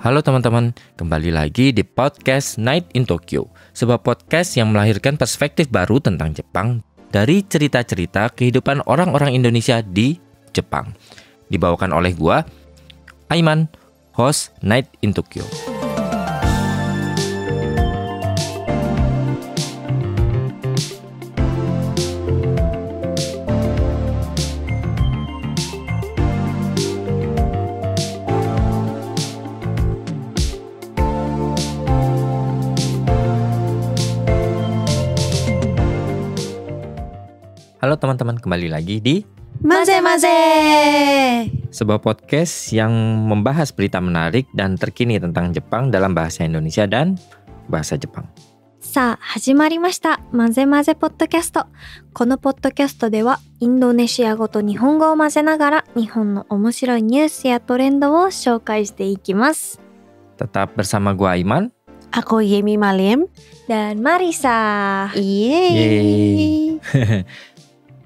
Halo teman-teman, kembali lagi di podcast Night in Tokyo, sebuah podcast yang melahirkan perspektif baru tentang Jepang dari cerita-cerita kehidupan orang-orang Indonesia di Jepang. Dibawakan oleh gua, Aiman, host Night in Tokyo. Halo teman-teman, kembali lagi di Maze Maze. sebuah podcast yang membahas berita menarik dan terkini tentang Jepang dalam bahasa Indonesia dan bahasa Jepang. さあ始まりましたマゼマゼポッドキャスト。このポッドキャストではインドネシア語と日本語を混ぜながら日本の面白いニュースやトレンドを紹介していきます。 Tetap bersama gua Aiman. Aku Yemi Malim. Dan Marisa. Yeay.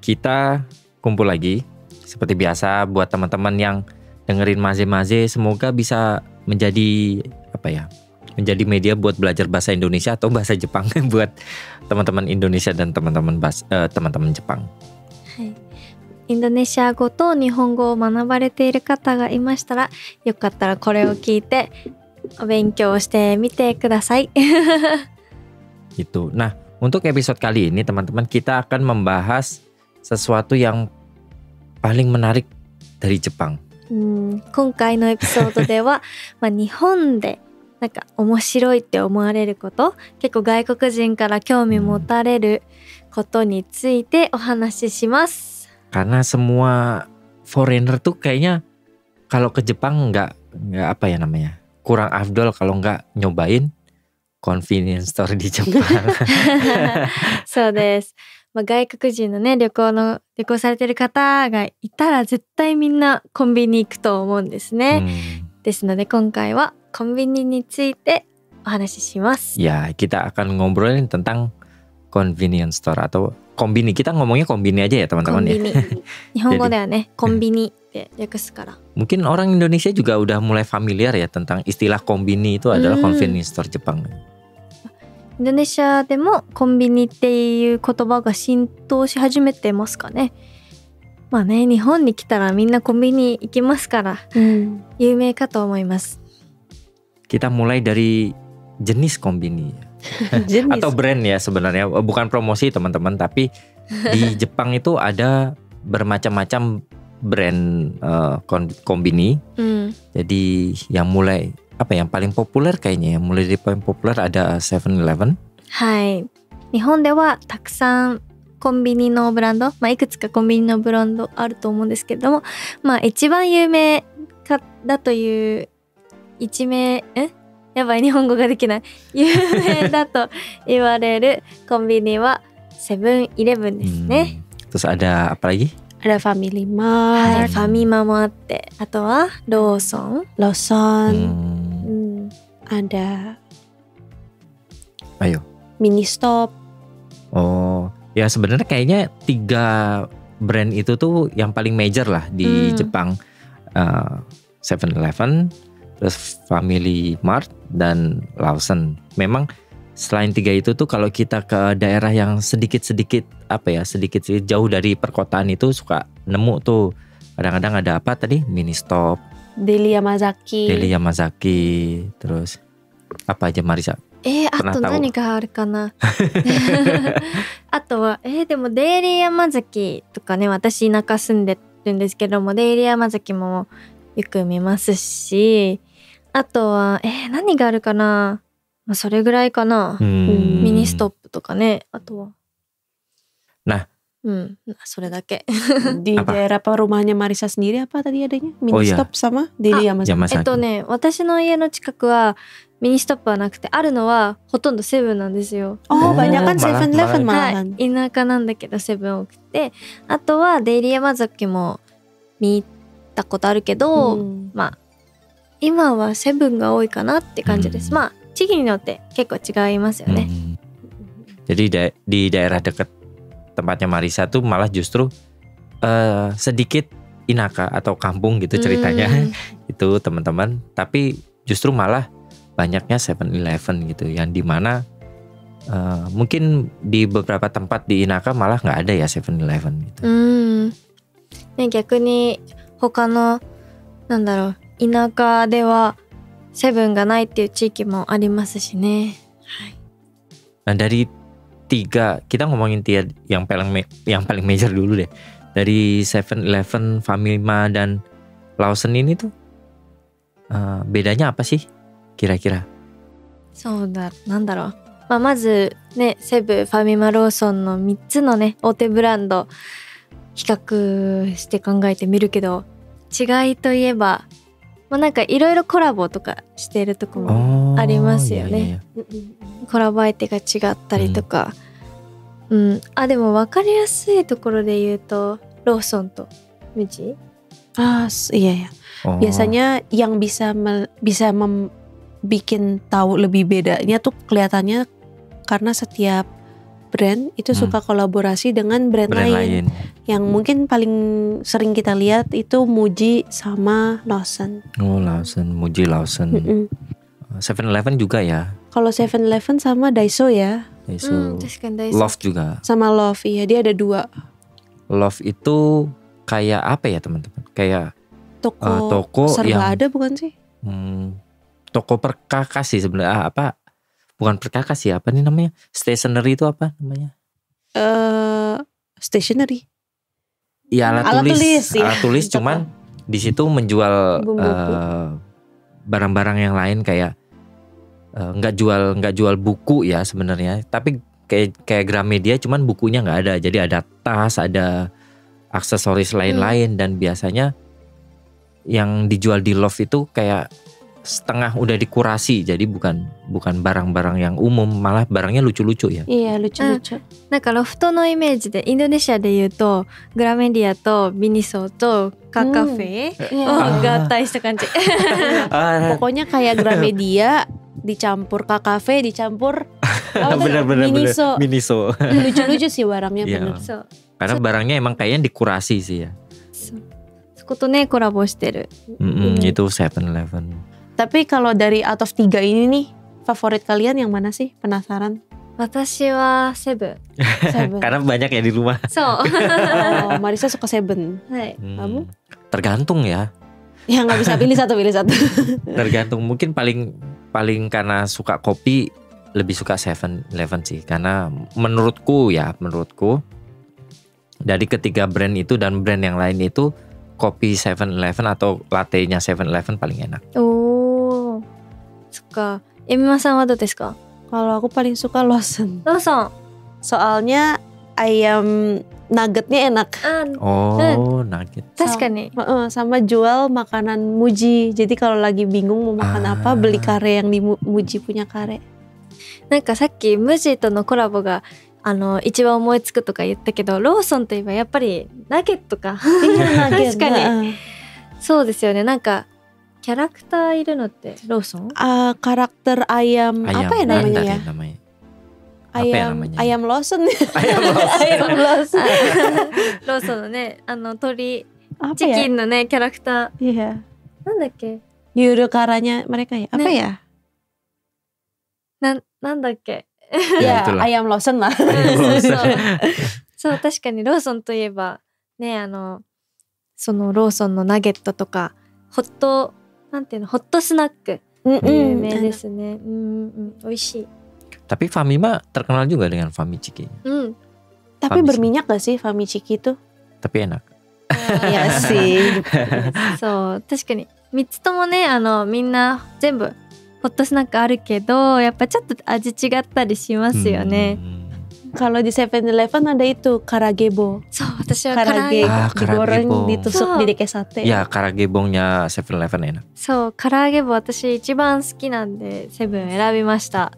Kita kumpul lagi seperti biasa buat teman-teman yang dengerin Maze-Maze, semoga bisa menjadi menjadi media buat belajar bahasa Indonesia atau bahasa Jepang buat teman-teman Indonesia dan teman-teman Jepang. インドネシア語と日本語を学ばれている方がいましたら、よかったらこれを聞いてお勉強してみてください。 Gitu. Nah, untuk episode kali ini teman-teman, kita akan membahas sesuatu yang paling menarik dari Jepang. 今回のエピソードでは、日本でなんか面白いって思われること、結構外国人から興味持たれることについてお話しします。 Karena semua foreigner tuh kayaknya kalau ke Jepang nggak kurang afdol kalau nggak nyobain convenience store di Jepang. そうです。外国人のね旅行されてる方がいたら絶対みんなコンビニ行くと思うんですね。ですので今回はコンビニについてお話しします。 Ya, kita akan ngobrolin tentang convenience store atau kombini. Kita ngomongnya kombini aja ya コ teman-teman ンビ ya. ニ。日本語ではねコンビニって略すから。 Mungkin orang Indonesia juga udah mulai familiar ya tentang istilah kombini itu adalah convenience store Jepang. インドネシアでもコンビニっていう言葉が浸透し始めてますかね。まあね、日本に来たらみんなコンビニ行きますから有名かと思います。 Kita mulai dari jenis kombini atau brand ya sebenarnya, bukan promosi teman-teman, tapi di Jepang itu ada bermacam-macam brand kombini. Jadi yang mulai yang paling populer kayaknya ya, mulai dari paling populer ada 7-Eleven. はい。日本ではたくさんコンビニのブランド、いくつかコンビニのブランドあると思うんですけれども、一番有名だというやばい日本語ができない。有名だと言われるコンビニはセブンイレブンですね。 Terus ada apa lagi? Ada Family はい、 Mart, ファミマもあって、あとはローソン、 Lawson, ada Ayo. Ministop. Oh, ya sebenarnya kayaknya 3 brand itu tuh yang paling major lah di Jepang. 7-Eleven, terus Family Mart dan Lawson. Memang selain 3 itu tuh kalau kita ke daerah yang sedikit jauh dari perkotaan itu suka nemu tuh kadang-kadang ada apa tadi? Ministop, Deli Yamazaki. terus apa aja Marisa? あと何があるかな。あとはでもデイリー山崎とかね、私田舎住んでるんですけども、デイリー山崎もよく見ますし、あとは何があるかな。それぐらいかな。ミニストップとかね、あとは。 Nah, それだけ。 Di daerah rumahnya Marisa sendiri apa tadi adanya? Ministop sama Deli Yamazaki. 私の家の近くはミニストップはなくて、あるのはほとんどセブンなんですよ。 Oh, banyak kan malah- 7-Eleven はい、 malahan. 田舎なんだけどセブン多くて、あとはデイリー山崎も見たことあるけど、今はセブンが多いかなって感じです。地域によって結構違いますよね。 Jadi di daerah dekat tempatnya Marisa tuh malah justru sedikit inaka atau kampung gitu ceritanya. Itu teman-teman, tapi justru malah banyaknya 7-Eleven gitu, yang dimana mungkin di beberapa tempat di Inaka malah nggak ada ya 7-Eleven gitu. ね、逆に他のなんだろう田舎ではセブンがないっていう地域もありますしね。Nah dari 3 kita ngomongin yang paling major dulu deh. Dari 7-Eleven, Famima dan Lawson ini tuh bedanya apa sih kira-kira? そうだ、なんだろう。まあ、まずね、セブン、ファミマ、ローソンの3つのね、大手ブランド比較して考えてみるけど、違いといえば、まあ、なんかいろいろコラボとかしているとこもありますよね。コラボ相手が違ったりとか、あ、でも分かりやすいところで言うとローソンとムジ。Iya ya. Biasanya yang bisa bikin tahu lebih bedanya tuh kelihatannya karena setiap brand itu suka kolaborasi dengan brand lain. Yang mungkin paling sering kita lihat itu Muji sama Lawson. Oh, Lawson, Muji, Lawson. 7-Eleven juga ya. Kalau 7-Eleven sama Daiso ya. Daiso. Daiso. Love juga. Sama Love, iya dia ada 2. Love itu kayak apa ya teman-teman? Kayak toko serba yang ada bukan sih? Toko perkakas sih sebenarnya. Apa? Bukan perkakas ya, apa nih namanya? Stationery itu apa namanya? Stationery. Ya alat tulis. Alat tulis cuman di situ menjual barang-barang yang lain kayak nggak jual buku ya sebenarnya, tapi kayak Gramedia cuman bukunya nggak ada. Jadi ada tas, ada aksesoris lain-lain dan biasanya yang dijual di Love itu kayak setengah udah dikurasi, jadi bukan barang-barang yang umum, malah barangnya lucu-lucu ya. Iya, lucu-lucu. なんかロフトのイメージでインドネシアで言うとグラメディアとビニソとカカフェが合体した感じ。 Pokoknya kayak Gramedia dicampur Kakafe dicampur Miniso. Lucu-lucu sih barangnya bener. Karena barangnya emang kayaknya dikurasi sih ya. そことねコラボしてる。 Itu 7-Eleven. Tapi kalau dari out of 3 ini nih, favorit kalian yang mana sih? Penasaran? 私はセブン。 Karena banyak ya di rumah. そう。 Oh, Marisa suka 7. はい。 Kamu? Tergantung ya. Ya nggak bisa pilih satu. Tergantung, mungkin paling karena suka kopi lebih suka 7-Eleven sih. Karena menurutku dari ketiga brand itu dan brand yang lain itu kopi 7-Eleven atau latte-nya 7-Eleven paling enak. Oh, suka. Emimaさんはどうですか? Kalau aku paling suka Lawson. Lawson. Soalnya ayam nuggetnya enak. Nugget. 確かに。 Sama jual makanan Muji. Jadi kalau lagi bingung mau makan apa, beli kare yang di Muji punya kare. なんかさっきムジとのコラボが一番思いつくとか言ったけど、ローソンといえばやっぱりナゲットか。確かに。そうですよね。なんかキャラクターいるのってローソン？Karakter ayam apa ya namanya ya? Ayam Lawson. ローソンのね、鳥チキンのねキャラクター。Iya. なんだっけ? Yuru karanya mereka ya. Apa ya? なんだっけ? Ya, ayam Lawson lah. そう、確かにローソンといえばね、そのローソンのナゲットとかホットスナック有名ですね。美味しい。 Tapi Famima terkenal juga dengan Famichiki. Tapi berminyak gak sih Famichiki itu? Tapi enak. Iya sih. そう、確かに3つともね、みんな全部ホットスナックあるけど、やっぱちょっと味違ったりしますよね。 Kalau di 7-Eleven ada itu karagebo. そう、私は karage digoreng ditusuk jadi kayak sate. Ya, karagebongnya 7-Eleven enak. そう、唐揚げ棒私一番好きなんでセブン選びました。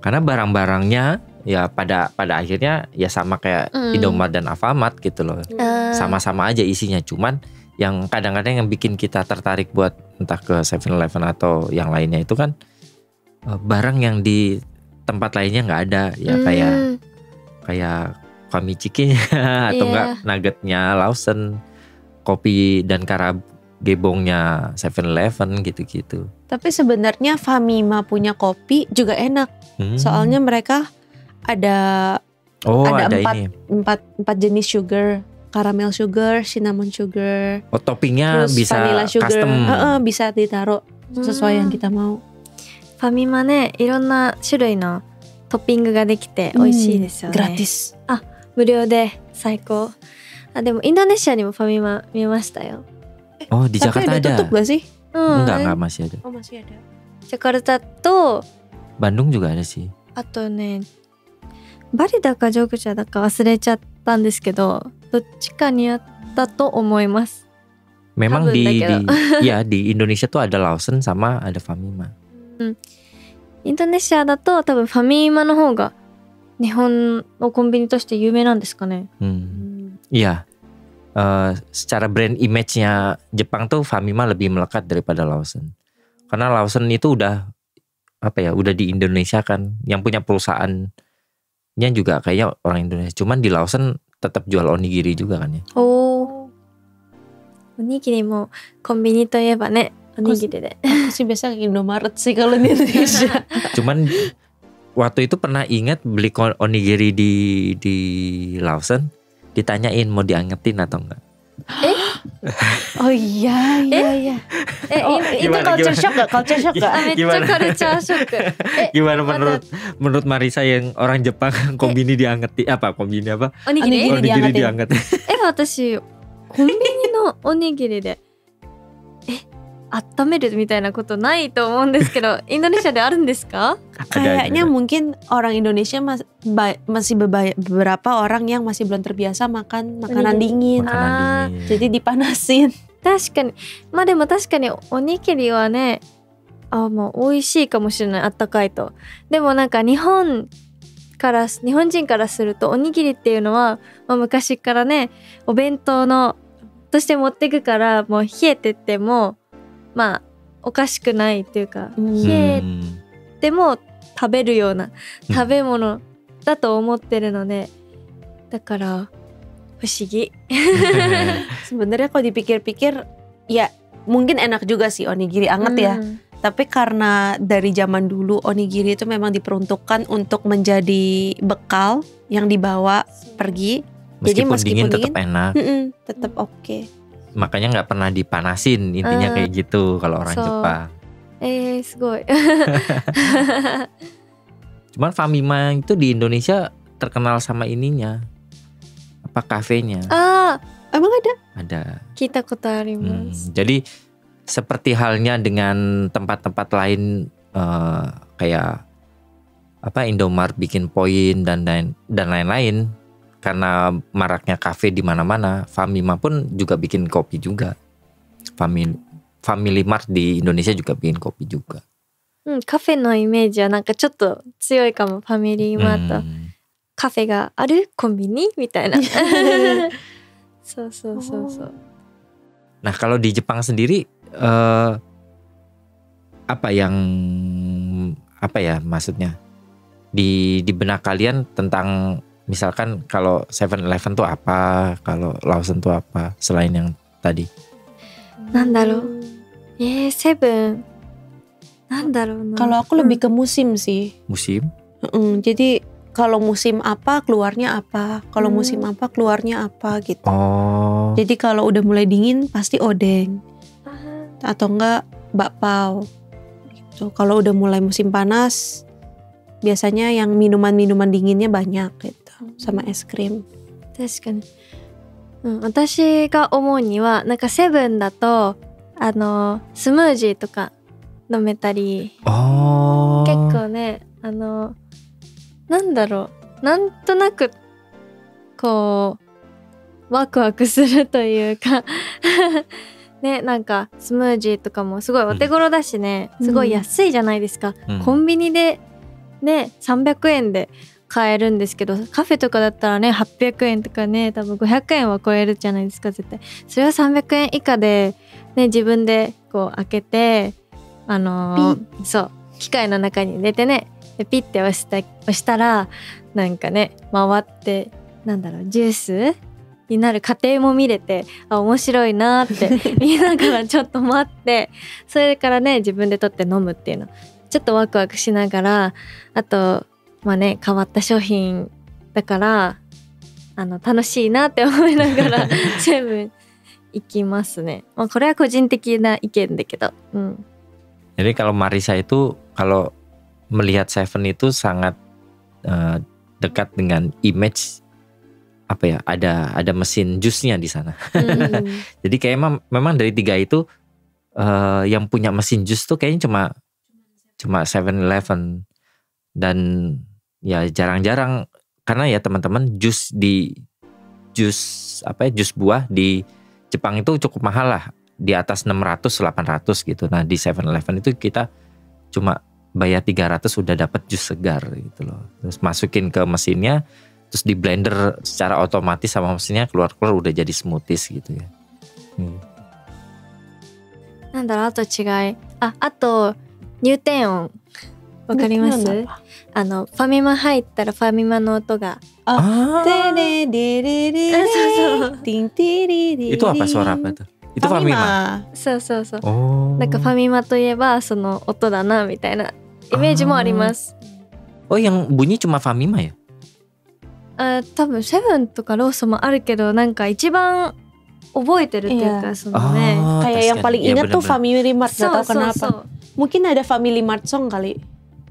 Karena barang-barangnya ya pada akhirnya ya sama kayak Indomaret dan Alfamart gitu loh. Sama-sama aja isinya, cuman yang kadang-kadang yang bikin kita tertarik buat entah ke 7-Eleven atau yang lainnya itu kan barang yang di tempat lainnya nggak ada ya, kayak Famichiki atau enggak nuggetnya Lawson, kopi dan gebongnya 7-Eleven gitu-gitu. Tapi sebenarnya Famima punya kopi juga enak. Soalnya mereka ada empat jenis sugar, caramel sugar, cinnamon sugar. Oh, toppingnya terus bisa vanilla sugar. custom. Bisa ditaruh sesuai yang kita mau. ファミマね、いろんな種類のトッピングができて美味しいですよね。gratis。無料で最高。でもインドネシアにもファミマ見ましたよ。Oh, di Jakarta ada. Tutup gak sih? Enggak masih ada. Oh, masih ada. ジャカルタと Bandung juga ada sih. あとね、バリだかジョグジャだか忘れちゃったんですけど、どっちかにあったと思います。 Memang di Indonesia tuh ada Lawson sama ada Famima. インドネシアだと多分ファミマの方が日本のコンビニとして有名なんですかね。Iya. Secara brand image-nya Jepang tuh Famima lebih melekat daripada Lawson. Karena Lawson itu udah di Indonesia kan, yang punya perusahaannya juga kayaknya orang Indonesia. Cuman di Lawson tetap jual onigiri juga kan ya. Oh. Onigiriもコンビニといえばね、onigiri deh. Aku sih biasa ke Indomaret sih kalau di Indonesia. Cuman waktu itu pernah ingat beli onigiri di Lawson, ditanyain mau diangetin atau enggak. Oh iya. Itu culture shock gak? Culture shock gak? めっちゃカルチャーショック。 Gimana menurut Marisa yang orang Jepang kombini diangetin onigiri diangetin. 私コンビニのおにぎりで温めるみたいなことないと思うんですけど、インドネシアであるんですか? Kayaknya mungkin orang Indonesia masih beberapa orang yang masih belum terbiasa makan makanan dingin. Jadi dipanasin. 確かに。まあでも確かにおにぎりはね、もう美味しいかもしれない、あったかいと。でもなんか日本人からするとおにぎりっていうのは、昔からね、お弁当のとして持ってくから、もう冷えてってもおかしくないっていうか、冷えても食べるような食べ物だと思ってるので、だから不思議。 Sebenarnya kalau dipikir-pikir ya mungkin enak juga sih onigiri anget ya. Tapi karena dari zaman dulu onigiri itu memang diperuntukkan untuk menjadi bekal yang dibawa pergi. Jadi meskipun dingin tetap enak. Tetap oke. Makanya nggak pernah dipanasin, intinya kayak gitu kalau orang Jepang. Sugoi. Cuman Famima itu di Indonesia terkenal sama ininya, kafenya. Emang ada? Ada. Kita kota arimasu. Jadi seperti halnya dengan tempat-tempat lain kayak Indomaret bikin poin dan lain-lain. Karena maraknya kafe di mana-mana, Famima pun juga bikin kopi juga. Family Mart di Indonesia juga bikin kopi juga. カフェのイメージはなんかちょっと強いかも。ファミリーマート、カフェがあるコンビニみたいな。そう。Nah, kalau di Jepang sendiri maksudnya di benak kalian tentang misalkan kalau 7-Eleven tuh apa, kalau Lawson tuh apa selain yang tadi? なんだろう。セブン。なんだろうな。 Kalau aku lebih ke musim sih. Musim? Jadi kalau musim apa keluarnya apa, kalau musim apa keluarnya apa gitu. Jadi kalau udah mulai dingin pasti odeng. Atau enggak bakpao. Gitu. Kalau udah mulai musim panas biasanya yang minuman-minuman dinginnya banyak gitu. Sama es krim. 確かに。私が思うにはなんかセブンだとスムージーとか飲めたり、結構ねなんだろう、なんとなくこうワクワクするというかね、なんかスムージーとかもすごいお手頃だしね、すごい安いじゃないですか。コンビニでね300円で買えるんですけど、カフェとかだったらね800円とかね、多分500円は超えるじゃないですか絶対。それは300円以下でね、自分でこう開けてそう機械の中に入れてね、でピッて押したらなんかね回って、なんだろう、ジュースになる過程も見れて、面白いなって見ながらちょっと待って、それからね自分で取って飲むっていうのちょっとワクワクしながら、あとまあね変わった商品だから楽しいなって思いながらセブン行きますね。まあこれは個人的な意見だけど。Jadi kalau Marisa itu kalau melihat Seven itu sangat dekat dengan image apa ya, ada mesin jusnya di sana. Jadi kayak memang dari 3 itu yang punya mesin jus tuh kayaknya cuma 7-Eleven, dan ya jarang-jarang, karena ya teman-teman jus buah di Jepang itu cukup mahal lah, di atas 600-800 gitu. Nah di 7-Eleven itu kita cuma bayar 300 udah dapat jus segar gitu loh. Terus masukin ke mesinnya, terus di blender secara otomatis sama mesinnya, keluar udah jadi smoothies gitu ya. なんだろう、あと違い、あと入店音わかります？ファミマ入ったらファミマの音がテレレレレレティンテリリリ。 Itu apa suara apa tuh? Itu Famima. そうそうそう。なんかファミマといえばその音だなみたいなイメージもあります。Oh yang bunyi cuma Famima ya? 多分セブンとかローソンもあるけど、なんか一番覚えてるっていうか、そのね、kayak yang paling ingat tuh Family Mart, gak tahu kenapa. Mungkin ada Family Mart song kali.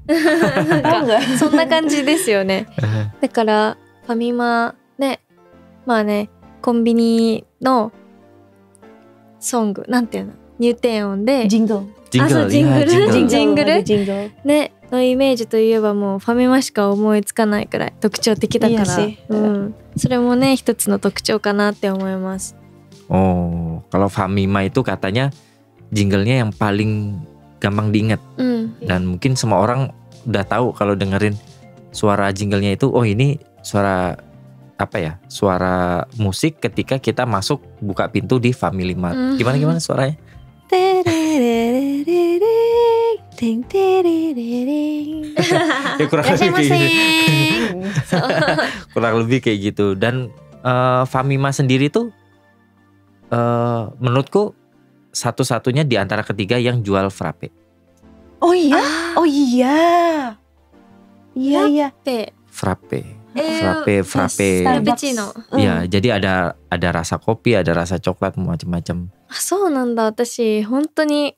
なんかそんな感じですよね。だからファミマね、まあね、コンビニのソングなんていうの、入店音でジングル、ジングルねのイメージといえばもうファミマしか思いつかないくらい特徴的だから、それもね一つの特徴かなって思います。Oh, kalau Famima itu katanya jinglenya yang paling gampang diingat, dan mungkin semua orang udah tahu kalau dengerin suara jinglenya itu, oh ini suara apa ya, suara musik ketika kita masuk buka pintu di Family Mart. Gimana suaranya? Ya kurang lebih kayak gitu. Kurang lebih kayak gitu. Dan Famima sendiri tuh menurutku satu-satunya di antara ketiga yang jual frappe. Oh iya, iya. Frappe. Frappuccino. Ya, jadi ada rasa kopi, ada rasa coklat, macam-macam. そうなんだ。私本当に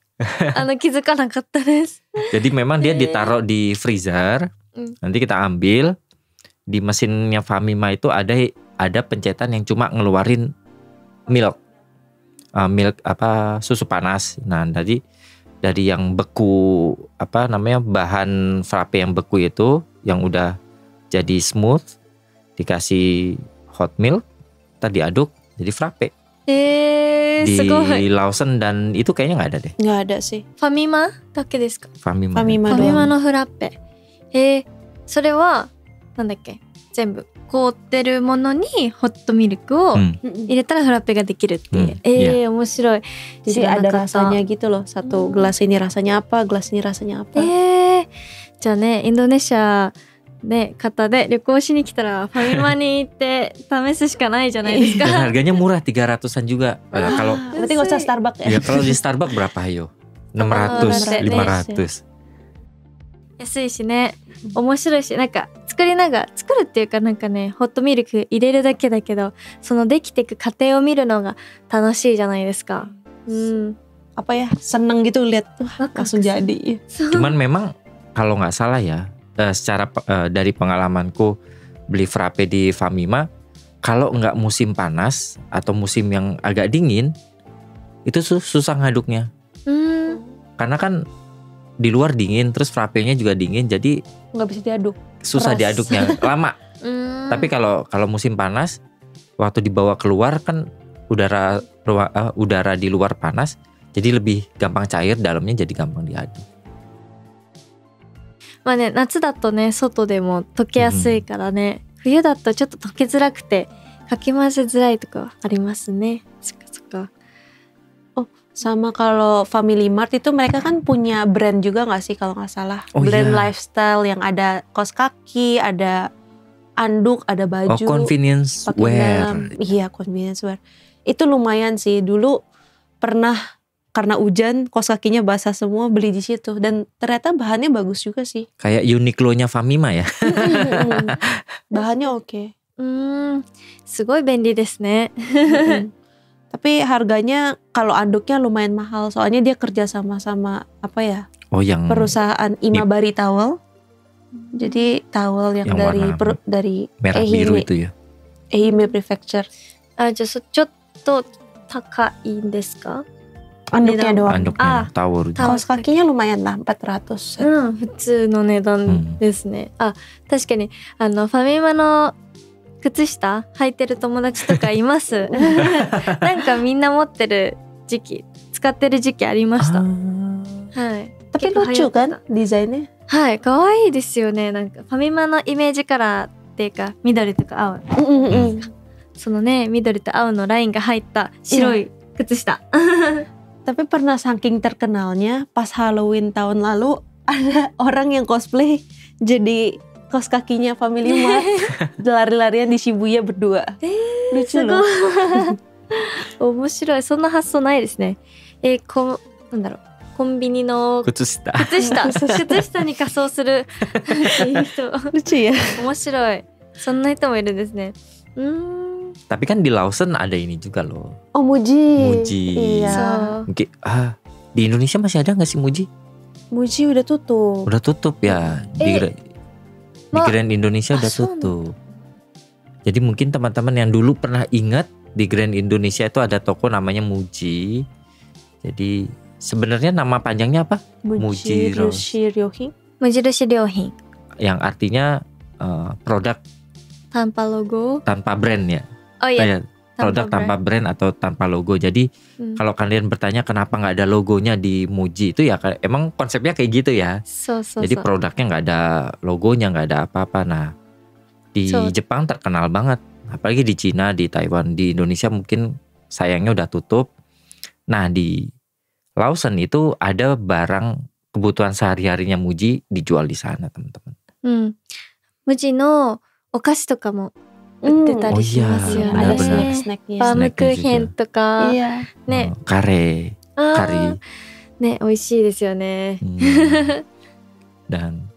気づかなかったです。 Jadi memang dia ditaruh di freezer. Nanti kita ambil. Di mesinnya Famima itu ada pencetan yang cuma ngeluarin milk susu panas. Nah, dari yang beku, bahan frappe yang beku itu yang udah jadi smooth, dikasih hot milk, tadi aduk jadi frappe. Di Lawson dan itu kayaknya nggak ada deh. Nggak ada sih. Famima だけですか？ Famima のフラッペ。それはなんだっけ？全部凍ってるものにホットミルクを入れたらフラッペができるっていう。面白い。 Jadi ada rasanya gitu loh. Satu gelas ini rasanya apa, gelas ini rasanya apa. じゃあね、インドネシアね、方で旅行しに来たらファミマに行って試すしかないじゃないですか。 Dan harganya murah, 300-an juga. Kalau berarti nggak usah Starbucks ya? Ya kalau di Starbucks berapa ayo? 600, 500. 安いしね、面白いし、なんか作るっていうか、なんかね、ホットミルク入れるだけだけど、そのできていく過程を見るのが楽しいじゃないですか。Apa ya, seneng gitu lihat langsung jadi. Cuman memang kalau nggak salah ya, secara dari pengalamanku beli frappe di Famima, kalau nggak musim panas atau musim yang agak dingin, itu susah ngaduknya. Karena kan di luar dingin, terus frappenya juga dingin, jadi nggak bisa diaduk. Susah diaduknya, lama. Tapi kalau musim panas, waktu dibawa keluar kan udara di luar panas, jadi lebih gampang cair, dalamnya jadi gampang diaduk. まあね、夏だとね外でも溶けやすいからね、冬だとちょっと溶けづらくてかき混ぜづらいとかありますね。そっか。 Oh, sama kalau Family Mart itu mereka kan punya brand juga nggak sih kalau nggak salah? Brand lifestyle yang ada kaos kaki, ada anduk, ada baju. Convenience pakai wear. dalam. Iya, convenience wear. Itu lumayan sih. Dulu pernah karena hujan kaos kakinya basah semua, beli di situ dan ternyata bahannya bagus juga sih. Kayak Uniqlo-nya Famima ya. Bahannya oke. すごい便利ですね。 Tapi harganya kalau anduknya lumayan mahal. Soalnya dia kerja sama apa ya? Yang perusahaan Imabari Towel. Jadi towel yang dari merah biru itu ya. Ehime Prefecture. じゃあちょっと高いんですか？ Anduknya doang. Anduknya towel. Kaos kakinya lumayan lah 400. 普通の値段ですね。確かにファミマの靴下履いてる友達とかいます。なんかみんな持ってる時期、使ってる時期ありました。はい。Tapi lucu kan desainnya? はい、可愛いですよね。なんかファミマのイメージカラーっていうか緑とか青、そのね緑と青のラインが入った白い靴下。Tapi pernah saking terkenalnya pas Halloween tahun lalu ada orang yang cosplay jadi kaos kakinya Family Mart lari-larian di Shibuya berdua. Lucu loh. 面白い。そんな発想ないですね。なんだろう。コンビニの靴下に仮装するっていう人。Lucu ya. 面白い。そんな人もいるんですね。Tapi kan di Lawson ada ini juga loh. Oh, Muji. Iya. Mungkin di Indonesia masih ada nggak sih Muji? Muji udah tutup. Udah tutup ya. Di Grand Indonesia udah tutup. Jadi mungkin teman-teman yang dulu pernah ingat di Grand Indonesia itu ada toko namanya Muji. Jadi sebenarnya nama panjangnya apa? Muji Ryohin. Mujirushi Ryohin. Yang artinya produk tanpa logo, tanpa brand ya. Oh iya. Produk tanpa brand atau tanpa logo. Jadi kalau kalian bertanya kenapa nggak ada logonya di Muji itu ya emang konsepnya kayak gitu ya. Jadi produknya nggak ada logonya, nggak ada apa-apa. Nah di Jepang terkenal banget, apalagi di Cina, di Taiwan, di Indonesia mungkin sayangnya udah tutup. Nah di Lawson itu ada barang kebutuhan sehari-harinya Muji dijual di sana teman-teman. Muji no お菓子とかも売ってたりしますよね。バームクーヘンとかね、カレーね、美味しいですよね。Dan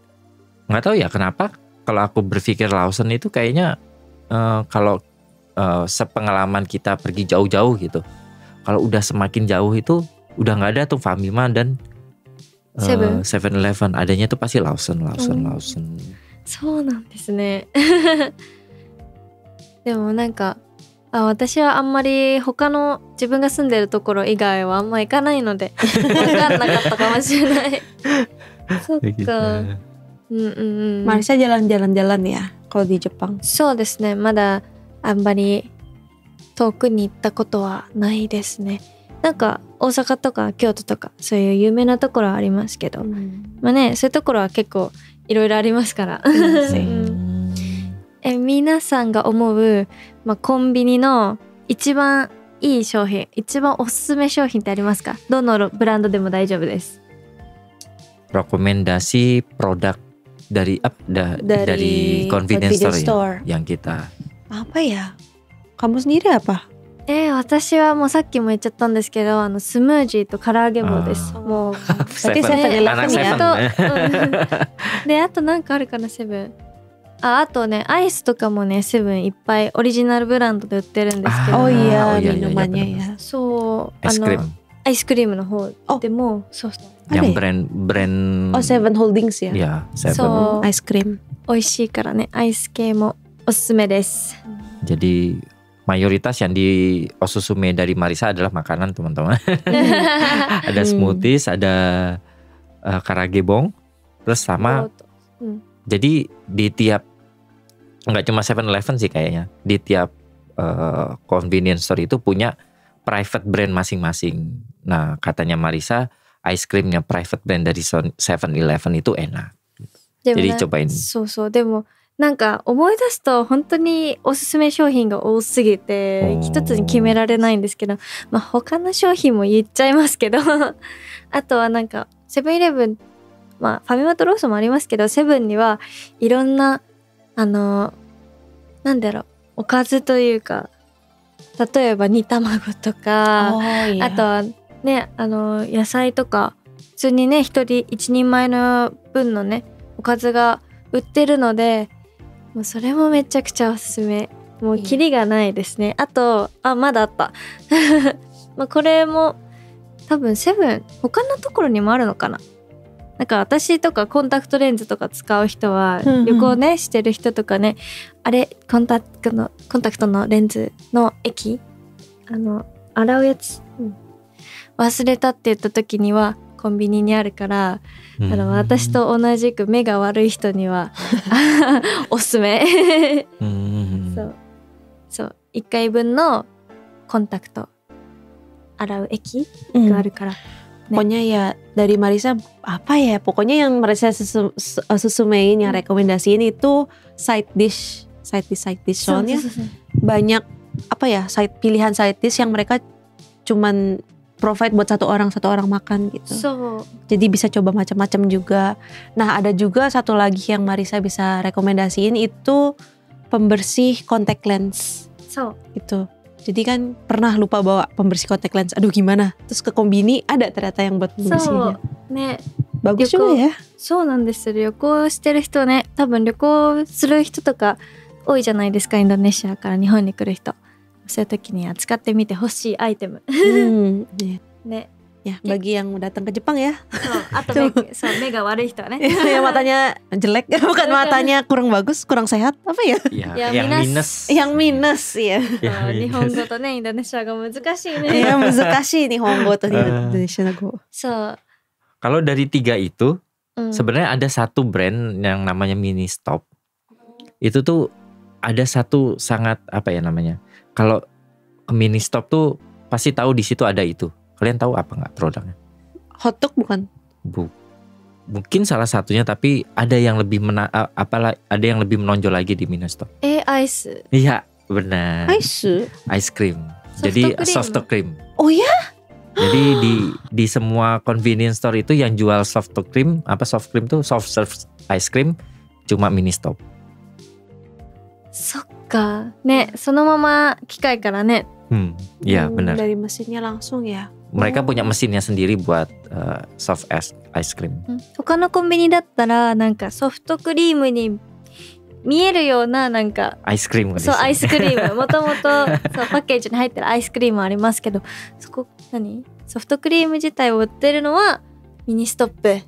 nggak tahu ya kenapa kalau aku berpikir Lawson itu kayaknya kalau sepengalaman kita pergi jauh-jauh gitu, kalau udah semakin jauh itu udah nggak ada tuh Famima dan 7-Eleven, adanya tuh pasti Lawson. そうなんですね。でもなんか私はあんまり他の自分が住んでるところ以外はあんま行かないので分かんなかったかもしれない。そっか。Marisa jalan-jalan ya kalau di Jepang. そうですね。まだあんまり遠くに行ったことはないですね。なんか大阪とか京都とかそういう有名なところはありますけど、まあね、そういうところは結構いろいろありますから。皆さんが思う、コンビニの一番いい商品、一番おすすめ商品ってありますか？どのブランドでも大丈夫です。Rekomendasi produk dari convenience store yang kita. Apa ya? Kamu sendiri apa? 私はもうさっきも言っちゃったんですけどスムージーと唐揚げ棒です。もうであとなんかあるかなセブン。あとねアイスとかもねセブンいっぱいオリジナルブランドで売ってるんですけど。minumannya ya. そうアイスクリームの方でもそう。Yang brand Seven Holdings ya. Ya, Seven. そうアイスクリーム。美味しいからねアイス系もおすすめです。Jadi mayoritas yang di Osusume dari Marisa adalah makanan teman-teman. Ada smoothies, ada karagebong, terus sama. Jadi di tiap nggak cuma 7-Eleven sih kayaknya, di tiap convenience store itu punya private brand masing-masing. Nah katanya Marisa, ice creamnya private brand dari 7-Eleven itu enak. Jadi cobain. そうそうでも。なんか思い出すと本当におすすめ商品が多すぎて一つに決められないんですけど、他の商品も言っちゃいますけどあとはなんかセブンイレブン、ファミマとローソンもありますけどセブンにはいろんななんだろう、おかずというか、例えば煮卵とか、あとはね、野菜とか普通にね、一人前の分のねおかずが売ってるので、もうそれもめちゃくちゃおすすめ。もうキリがないですね。あとまだあったまあこれも多分セブン他のところにもあるのかな。なんか私とかコンタクトレンズとか使う人は、旅行ねしてる人とかね、あれコンタクトのレンズの液洗うやつ、忘れたって言った時にはコンビニにあるから、私と同じく目が悪い人にはおすすめそう1回分のコンタクト洗う液があるから、Pokoknya ya dari Marisa apa ya? Pokoknya yang Marisa susumein, yang rekomendasiin itu side dish. Soalnya banyak apa ya, pilihan side dish yang mereka cuman provide buat satu orang makan gitu. Jadi bisa coba macam-macam juga. Nah, ada juga satu lagi yang Marisa bisa rekomendasiin itu pembersih contact lens. Gitu. Jadi kan pernah lupa bawa pembersih contact lens. Aduh gimana? Terus ke kombini ada ternyata yang buat pembersihnya. Bagus juga ya. そうなんです。旅行してる人ね、多分旅行する人とか多いじゃないですか。インドネシアから日本に来る人。そういう時には使ってみてほしいアイテム。ね。Ya, bagi yang datang ke Jepang ya. Atau目が悪い人はね。Yang matanya jelek, bukan matanya kurang bagus, kurang sehat, apa ya? Yang minus. Yang minus ya. 日本語とね、インドネシア語難しいね。Ya, 難しいnih NihongoとIndonesia語. Kalau dari 3 itu, sebenarnya ada satu brand yang namanya Ministop. Itu tuh ada satu sangat apa ya namanya? Kalau ke Ministop tuh pasti tahu di situ ada itu. Kalian tahu apa nggak produknya? Hotdog bukan? Mungkin salah satunya, tapi ada yang lebih ada yang lebih menonjol lagi di Ministop. Ice. Iya, benar. Ice cream. Jadi soft cream. Oh ya? Jadi di semua convenience store itu yang jual soft cream tuh soft serve ice cream cuma Ministop. そっか。ね、そのまま機械からね。Iya benar. Dari mesinnya langsung ya. Mereka punya mesinnya sendiri buat soft ice cream. 他のコンビニだったらなんかソフトクリームに見えるようななんかアイスクリームがですね。そうアイスクリーム。もともとパッケージに入ってるアイスクリームありますけど、そこソフトクリーム自体を売ってるのはミニストップ。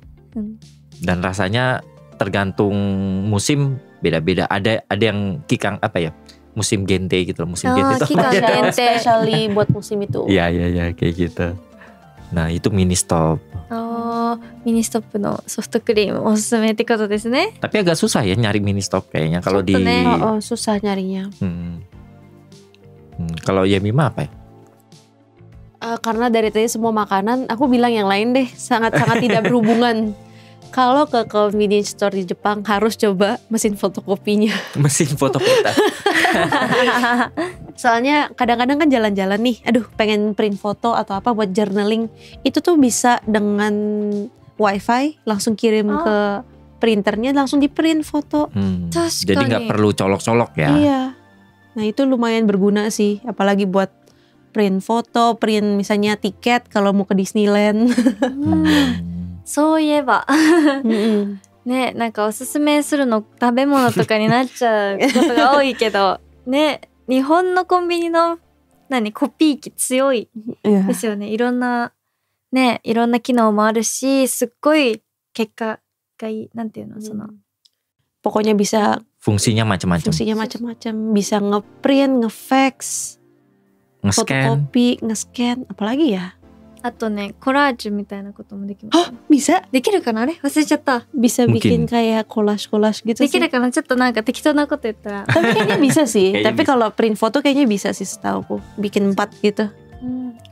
Dan rasanya tergantung musim beda-beda. Ada yang kikang apa ya? Musim gente gitu loh, musim gente itu especially buat musim itu. Iya kayak gitu. Nah itu Ministop. Ministop のソフトクリームおすすめってことですね。Tapi agak susah ya nyari Ministop kayaknya kalau di. Susah nyarinya. Kalau Yemima apa ya? Karena dari tadi semua makanan, aku bilang yang lain deh, sangat-sangat tidak berhubungan. Kalau ke convenience store di Jepang harus coba mesin fotokopinya. Mesin fotokopi. Soalnya kadang-kadang kan jalan-jalan nih, aduh pengen print foto atau apa buat journaling. Itu tuh bisa dengan wifi langsung kirim ke printernya, langsung di print foto. Jadi gak perlu colok-colok ya. Iya. Nah itu lumayan berguna sih, apalagi buat print foto, print misalnya tiket kalau mau ke Disneyland. そういえばね、なんかおすすめするの食べ物とかになっちゃうことが多いけどね、日本のコンビニのコピー機強いですよね。いろんな機能もあるし、すっごい結果がいい。なんていうの、pokoknya bisa fungsinya macam-macam. Bisa ngeprint, ngefax, nge-scan, fotokopi, nge-scan, apalagi ya? あとね、コラージュみたいなこともできます、ね。bisa? できるかな、あれ忘れちゃった。Bisa bikin kayak collage gitu sih. できるかな、ちょっとなんか適当なこと言ったら。Tapi kayaknya bisa sih. Tapi kalau print foto kayaknya bisa sih setauku. Bikin 4 gitu.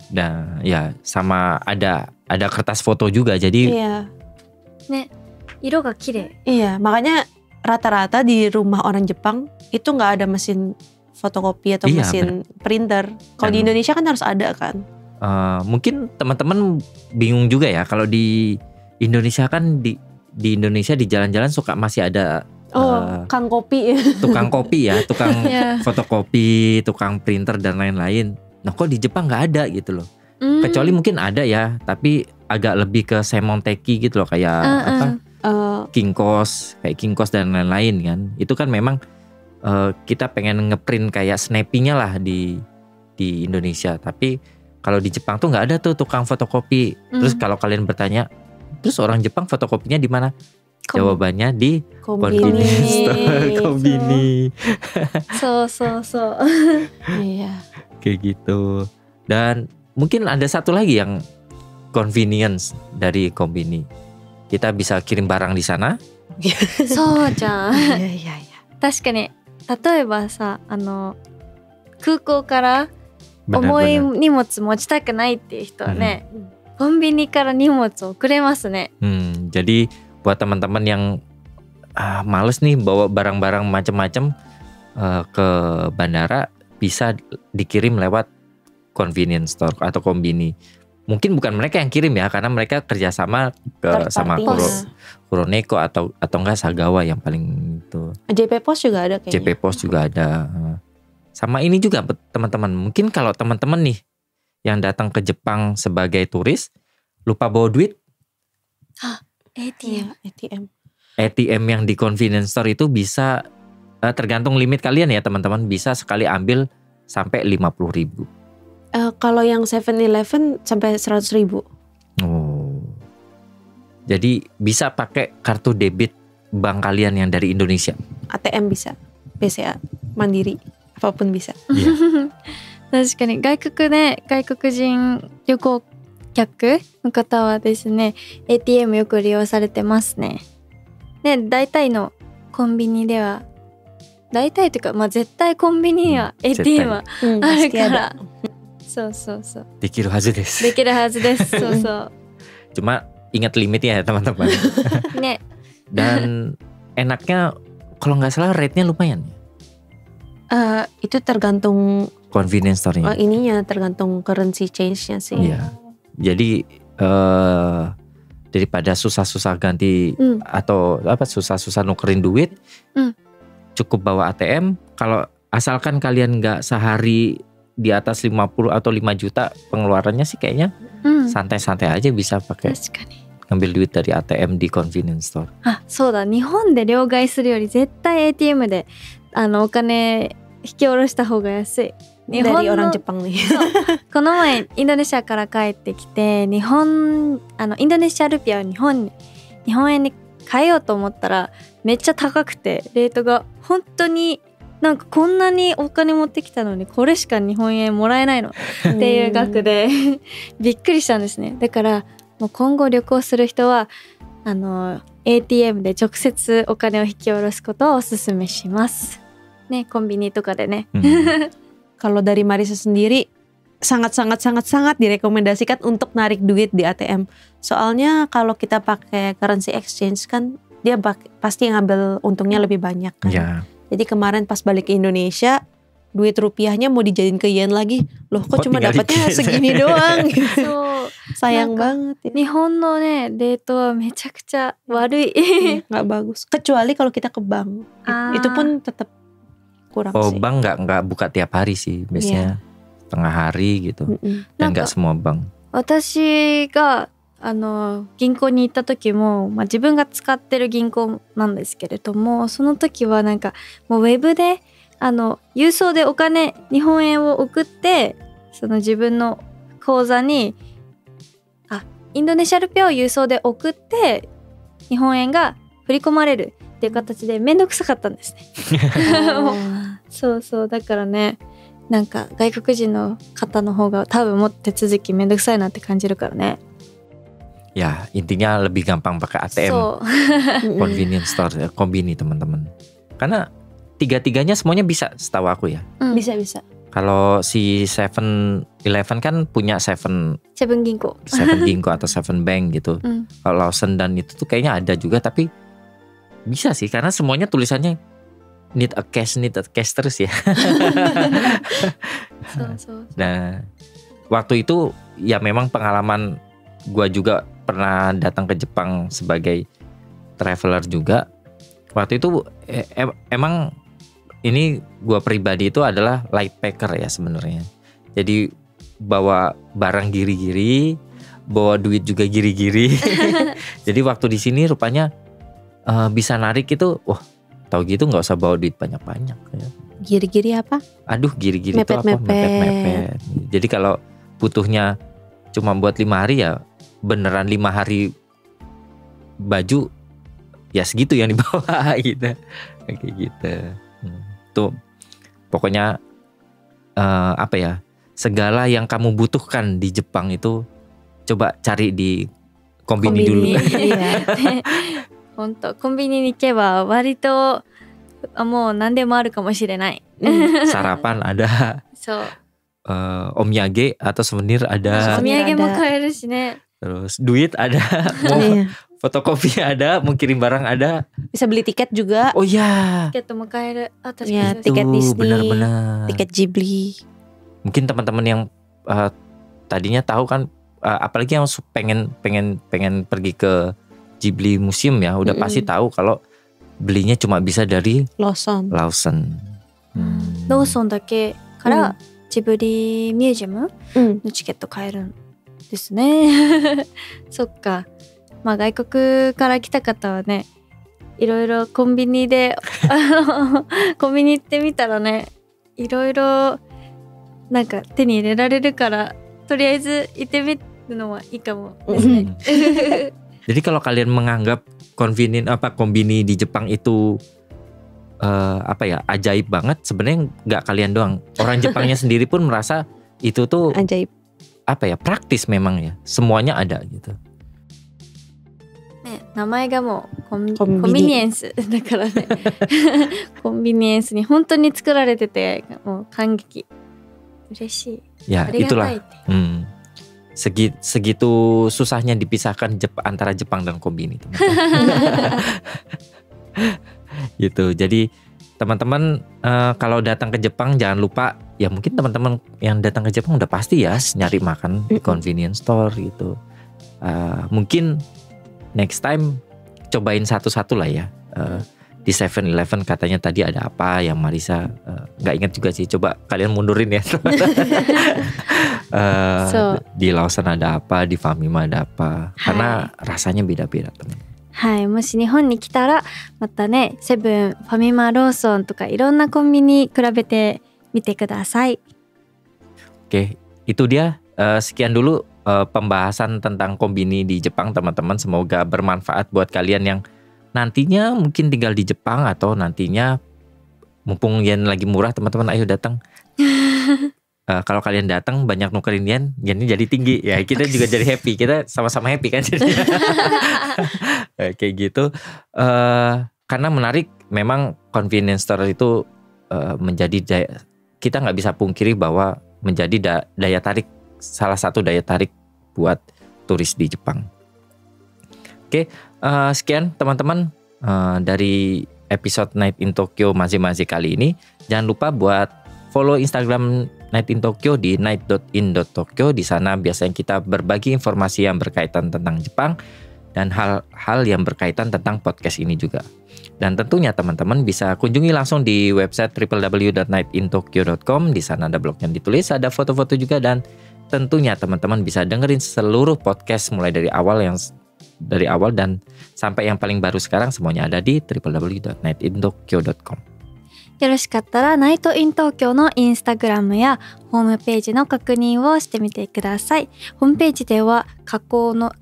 Nah, ya sama ada kertas foto juga. Jadi. Iya. ね、色が綺麗。Iya, makanya rata-rata di rumah orang Jepang itu nggak ada mesin fotokopi atau mesin printer. Kalau di Indonesia kan harus ada kan. Mungkin teman-teman bingung juga ya, kalau di Indonesia kan di Indonesia di jalan-jalan suka masih ada Kang kopi. Tukang kopi ya, tukang fotokopi, tukang printer dan lain-lain. Nah kok di Jepang nggak ada gitu loh. Kecuali mungkin ada ya, tapi agak lebih ke semonteki gitu loh, kayak Kinkos, kayak Kinkos dan lain-lain kan. Itu kan memang kita pengen ngeprint kayak Snappy-nya lah di Indonesia. Tapi kalau di Jepang tuh nggak ada tuh tukang fotokopi. Terus kalau kalian bertanya, terus orang Jepang fotokopinya di mana? Jawabannya di convenience store, Konbini. So. Iya. Kayak gitu. Dan mungkin ada satu lagi yang convenience dari Konbini. Kita bisa kirim barang di sana. そうじゃん。いや。確かに、例えばさ、空港から重い荷物持ちたくないっていう人はね、コンビニから荷物を送れますね。Jadi buat teman-teman yang males nih bawa barang-barang macam-macam ke bandara, bisa dikirim lewat convenience store atau Konbini. Mungkin bukan mereka yang kirim ya, karena mereka kerjasama sama Kuroneko atau enggak Sagawa yang paling itu. JP Pos juga ada kayaknya. JP Pos juga ada. Sama ini juga teman-teman, mungkin kalau teman-teman nih yang datang ke Jepang sebagai turis lupa bawa duit, ATM yang di convenience store itu bisa tergantung limit kalian ya teman-teman, bisa sekali ambil sampai 50.000. Kalau yang 7-Eleven sampai 100.000. Oh. Jadi bisa pakai kartu debit bank kalian yang dari Indonesia. ATM bisa, BCA, Mandiri, apapun bisa. Yeah. 確かに外国人旅行客の方はですね、ATM よく利用されてますね。で、大体のコンビニでは、大体というか、絶対コンビニには ATM はあるから。そう。できるはずです。できるはずです。そう。Cuma ingat limitnya ya teman-teman. Nih. Dan enaknya kalau nggak salah rate-nya lumayan. Itu tergantung convenience store-nya. Ininya tergantung currency change-nya sih. Iya. Jadi daripada susah-susah ganti atau susah-susah nukerin duit, cukup bawa ATM. Kalau asalkan kalian nggak sehari di atas 50 atau 5 juta pengeluarannya sih kayaknya santai-santai aja bisa pakai ngambil duit dari ATM di convenience store. そうだ、日本で両替するより絶対 ATM でお金引き下ろした方が安い。日本 dari orang Jepang nih. この前インドネシアから帰ってきて、インドネシアルピアを日本円に変えようと思ったらめっちゃ高くて、レートが本当になんかこんなにお金持ってきたのにこれしか日本円もらえないのっていう額でびっくりしたんですね。だからもう今後旅行する人はATM で直接お金を引き下ろすことをお勧めしますね、コンビニとかでね。Kalau dari Marisa sendiri sangat direkomendasikan untuk narik duit di ATM. Soalnya kalau kita pakai currency exchange kan dia pasti ngambil untungnya lebih banyak kan. Yeah. Jadi kemarin pas balik ke Indonesia, duit rupiahnya mau dijadiin ke yen lagi. Loh kok cuma dapatnya segini doang gitu. Sayang banget ya. 日本のね、レートはめちゃくちゃ悪い。Nggak bagus. Kecuali kalau kita ke bank. Itu pun tetap kurang sih. Bank nggak buka tiap hari sih. Biasanya tengah hari gitu. Dan nggak semua bank. 私が銀行に行った時も、自分が使ってる銀行なんですけれども、その時はなんかもうウェブで郵送でお金日本円を送って、その自分の口座にインドネシアルピアを郵送で送って日本円が振り込まれるっていう形でめんどくさかったんですね。そうだからね、なんか外国人の方の方が多分もっと手続きめんどくさいなって感じるからね。Ya, intinya lebih gampang pakai ATM, convenience store, Konbini teman-teman. Karena tiga-tiganya semuanya bisa, setahu aku ya. Bisa. Kalau si 7-Eleven kan punya Seven Ginko atau Seven Bank gitu. Kalau Lawson dan itu tuh kayaknya ada juga, tapi bisa sih karena semuanya tulisannya need a cash terus ya. Nah, waktu itu ya memang pengalaman gua juga pernah datang ke Jepang sebagai traveler juga. waktu itu emang ini gua pribadi itu adalah light packer ya sebenarnya. Jadi bawa barang giri-giri, bawa duit juga giri-giri. Jadi waktu di sini rupanya bisa narik itu, wah tahu gitu nggak usah bawa duit banyak-banyak. Ya. Giri-giri apa? Aduh giri-giri itu apa? Mepet-mepet. Jadi kalau butuhnya cuma buat 5 hari ya beneran 5 hari baju ya segitu yang dibawa gitu. Kayak gitu. Tuh pokoknya apa ya, segala yang kamu butuhkan di Jepang itu coba cari di konbini dulu. Honto, konbini ni ikeba waritoもう何でもあるかもしれない。Sarapan ada. So. Omyage atau souvenir ada. Omyageも買えるしね。Terus duit ada. Mau fotokopi ada, mau kirim barang ada. Bisa beli tiket juga. Oh iya. Tiket mau kayak ya, tiket Disney, benar-benar. tiket Ghibli. Mungkin teman-teman yang tadinya tahu kan, apalagi yang pengen pergi ke Ghibli Museum ya, udah pasti tahu kalau belinya cuma bisa dari Lawson. Lawson だけからジブリミュージアムのチケット買えるんですね。そっか。まあ外国から来た方はね、いろいろコンビニでコンビニ行ってみたらね、いろいろなんか手に入れられるから、とりあえず行ってみるのはいいかもですね。Jadi kalau kalian menganggap kombini di Jepang itu apa ya, ajaib banget, sebenarnya nggak kalian doang. Orang Jepangnya sendiri pun merasa itu tuh ajaib. Apa ya, praktis memang ya. Semuanya ada gitu. 名前がもうコンビニエンスだからね。コンビニエンスに本当に作られてて、もう感激。嬉しい。Ya itulah. Segitu susahnya dipisahkan antara Jepang dan kombini. Gitu. Jadi teman-teman kalau datang ke Jepang jangan lupa, ya mungkin teman-teman yang datang ke Jepang udah pasti ya nyari makan di convenience store gitu. Mungkin next time cobain satu-satu lah ya. Di 7-Eleven katanya tadi ada apa yang Marisa gak ingat juga sih. Coba kalian mundurin ya. Di Lawson ada apa, di Famima ada apa. Karena rasanya beda-beda. はい、もし日本に来たらまたね、セブン、ファミマ、ローソンとかいろんなコンビニ比べてみてください。Oke, itu dia sekian dulu pembahasan tentang kombini di Jepang teman-teman. Semoga bermanfaat buat kalian yang nantinya mungkin tinggal di Jepang atau nantinya mumpung yen lagi murah teman-teman ayo datang. Kalau kalian datang banyak nukerin yennya jadi tinggi ya, kita juga jadi happy, kita sama-sama happy kan. Kayak gitu. Karena menarik memang convenience store itu menjadi kita nggak bisa pungkiri bahwa menjadi daya tarik, salah satu daya tarik buat turis di Jepang. Oke, sekian teman-teman dari episode Night in Tokyo Maze-Maze kali ini. Jangan lupa buat follow Instagram Night in Tokyo di night.in.tokyo. Di sana biasanya kita berbagi informasi yang berkaitan tentang Jepang dan hal-hal yang berkaitan tentang podcast ini juga. Dan tentunya teman-teman bisa kunjungi langsung di website www.nightintokyo.com. Di sana ada blog yang ditulis, ada foto-foto juga, dan tentunya teman-teman bisa dengerin seluruh podcast mulai dari awal dan sampai yang paling baru sekarang, semuanya ada di www.nightintokyo.com. よろしかったらナイトイン東京のインスタグラムやホームページの確認をしてみてください。ホームページでは過去の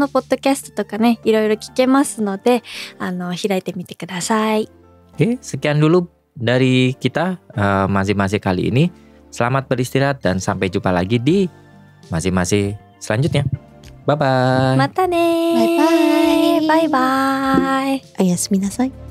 ポッドキャストとかね、いろいろ聞けますので、開いてみてください。Oke, sekian dulu dari kita Maze-Maze kali ini. Selamat beristirahat dan sampai jumpa lagi di Maze-Maze selanjutnya. Bye bye. またね。バイバイ。おやすみなさい。